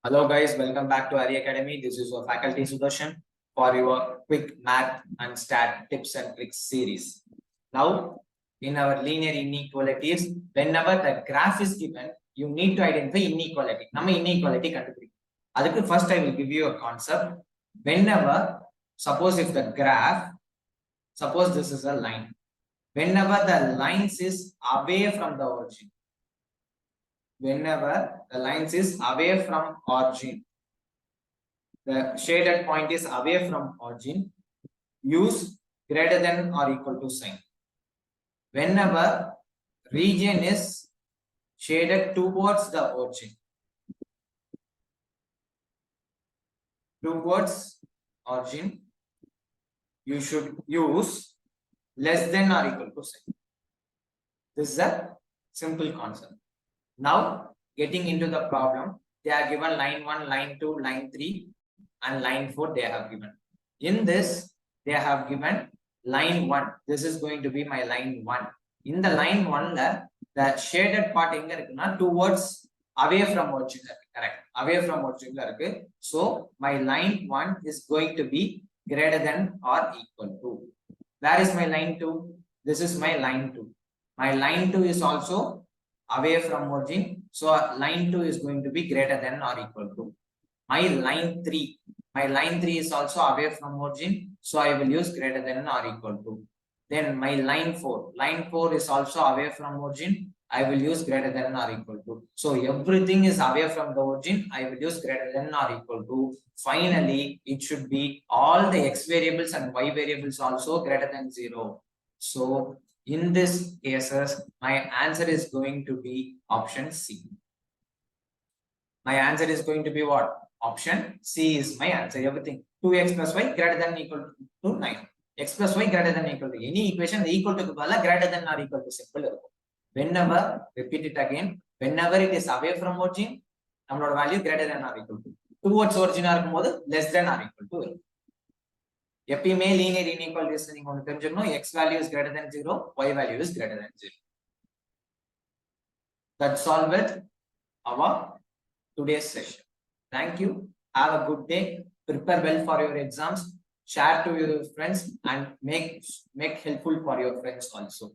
Hello guys, welcome back to Ari Academy. This is your faculty Sudarshan for your quick math and stat tips and tricks series. Now, in our linear inequalities, whenever the graph is given, you need to identify inequality. Nama inequality category. Adukku first I will give you a concept. Whenever, suppose if the graph, suppose this is a line. Whenever the lines is away from the origin, whenever the lines is away from origin, the shaded point is away from origin, use greater than or equal to sign. Whenever region is shaded towards the origin, you should use less than or equal to sign. This is a simple concept. Now, getting into the problem, they are given line 1, line 2, line 3 and line 4 they have given. In this, they have given line 1. This is going to be my line 1. In the line 1, the shaded part towards away from origin. Correct. Away from origin. So, my line 1 is going to be greater than or equal to. Where is my line 2? This is my line 2. My line 2 is also away from origin. So, line 2 is going to be greater than or equal to. My line 3 is also away from origin, so I will use greater than or equal to. Then my line 4 is also away from origin, I will use greater than or equal to. So everything is away from the origin, I will use greater than or equal to. Finally, it should be all the x variables and y variables also greater than 0. So in this cases, my answer is going to be option C. My answer is going to be what? Option C is my answer. Everything 2x plus y greater than or equal to 9. X plus y greater than or equal to any equation equal to greater than or equal to simple. Whenever, repeat it again, whenever it is away from origin, our value greater than or equal to. Towards origin less than or equal to. எப்பயுமே linear inequalities நீங்க ஒன்னு தெரிஞ்சுக்கணும், x value is greater than 0, y value is greater than 0. That's all with our today's session. Thank you. Have a good day. Prepare well for your exams. Share to your friends and make helpful for your friends also.